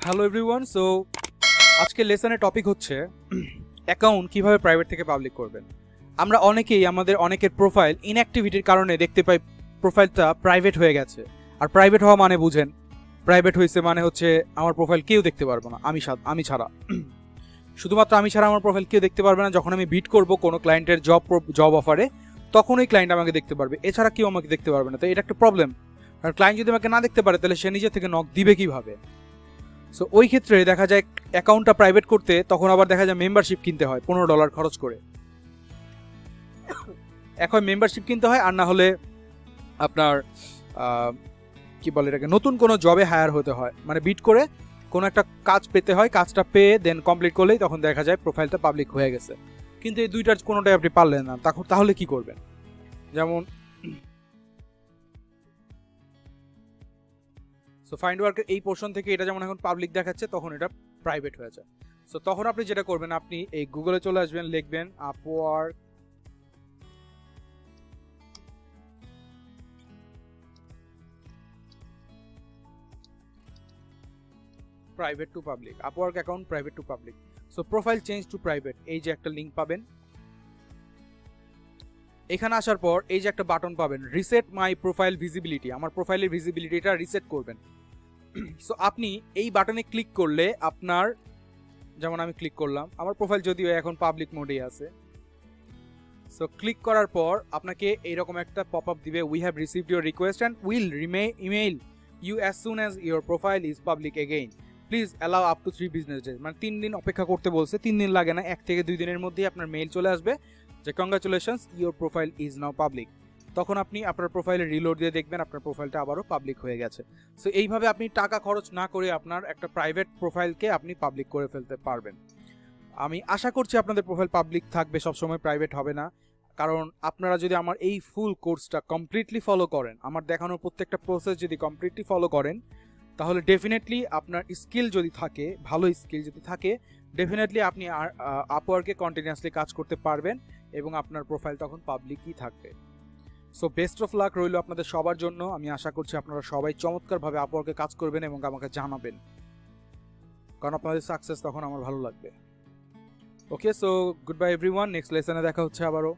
Hello everyone. So আজকের লেসনের topic হচ্ছে account কিভাবে প্রাইভেট থেকে পাবলিক করবেন। আমরা আমাদের অনেকের প্রোফাইল ইনঅ্যাক্টিভিটির কারণে দেখতে পাই প্রোফাইলটা প্রাইভেট হয়ে গেছে। আর প্রাইভেট হওয়া মানে বুঝেন, প্রাইভেট হয়েছে মানে হচ্ছে আমার প্রোফাইল কেউ দেখতে পারবে না, আমি ছাড়া। শুধুমাত্র আমি ছাড়া আমার প্রোফাইল কেউ দেখতে পারবে না। যখন আমি বিট করব কোনো ক্লায়েন্টের জব অফারে, তখন ওই ক্লায়েন্ট আমাকে দেখতে পারবে, এছাড়া কেউ আমাকে দেখতে পারবে না। তো এটা একটা প্রবলেম। আর ক্লায়েন্ট যদি আমাকে না দেখতে পারে তাহলে সে নিজে থেকে নক দিবে কিভাবে? সো ওই ক্ষেত্রে দেখা যায় অ্যাকাউন্টটা প্রাইভেট করতে তখন আবার দেখা যায় মেম্বারশিপ কিনতে হয় $15 খরচ করে। এখন মেম্বারশিপ কিনতে হয়, আর না হলে আপনার কি বলে এটাকে, নতুন কোনো জবে হায়ার হতে হয়, মানে বিট করে কোনো একটা কাজ পেতে হয়, কাজটা পেয়ে দেন কমপ্লিট করলেই তখন দেখা যায় প্রোফাইলটা পাবলিক হয়ে গেছে। কিন্তু এই দুইটার কোনোটাই আপনি পারলেন না, তাহলে কি করবেন? যেমন সো ফাইন্ড ওয়ার্কের এই পোর্শন থেকে এটা যেমন এখন পাবলিক দেখাচ্ছে, তখন এটা প্রাইভেট হয়ে যায়। সো তখন আপনি যেটা করবেন, আপনি এই গুগলে চলে আসবেন, লিখবেন Upwork private to public, Upwork account private to public. So profile change to private, এই যে একটা লিঙ্ক পাবেন। এখানে আসার পর এই যে একটা বাটন পাবেন, রিসেট মাই প্রোফাইল ভিজিবিলিটি, আমার প্রোফাইলের ভিজিবিলিটিটা রিসেট করবেন। সো আপনি এই বাটনে ক্লিক করলে আপনার, যেমন আমি ক্লিক করলাম, আমার প্রোফাইল যদিও এখন পাবলিক মোডেই আছে। সো ক্লিক করার পর আপনাকে এইরকম একটা পপ আপ দিবে, we have received your request and will email you as soon as your profile is public again, please allow up to 3 business days. মানে 3 দিন অপেক্ষা করতে বলছে। 3 দিন লাগে না, 1 থেকে 2 দিনের মধ্যেই আপনার মেইল চলে আসবে যে congratulations, your profile is now public. তখন আপনি আপনার প্রোফাইলে রিলোড দিয়ে দেখবেন আপনার প্রোফাইলটা আবারও পাবলিক হয়ে গেছে। সো এইভাবে আপনি টাকা খরচ না করে আপনার একটা প্রাইভেট প্রোফাইলকে আপনি পাবলিক করে ফেলতে পারবেন। আমি আশা করছি আপনাদের প্রোফাইল পাবলিক থাকবে, সবসময় প্রাইভেট হবে না। কারণ আপনারা যদি আমার এই ফুল কোর্সটা কমপ্লিটলি ফলো করেন, আমার দেখানোর প্রত্যেকটা প্রসেস যদি কমপ্লিটলি ফলো করেন, তাহলে ডেফিনেটলি আপনার স্কিল যদি থাকে, ভালো স্কিল যদি থাকে, ডেফিনেটলি আপনি আপওয়ার্কে কন্টিনিউয়াসলি কাজ করতে পারবেন এবং আপনার প্রোফাইল তখন পাবলিকই থাকবে। সো বেস্ট অফ লাক রইল আপনাদের সবার জন্য। আমি আশা করছি আপনারা সবাই চমৎকারভাবে আপওয়ার্কে কাজ করবেন এবং আমাকে জানাবেন, কারণ আপনাদের সাকসেস তখন আমার ভালো লাগবে। Okay, so good bye everyone, next লেসনে দেখা হচ্ছে আবারও।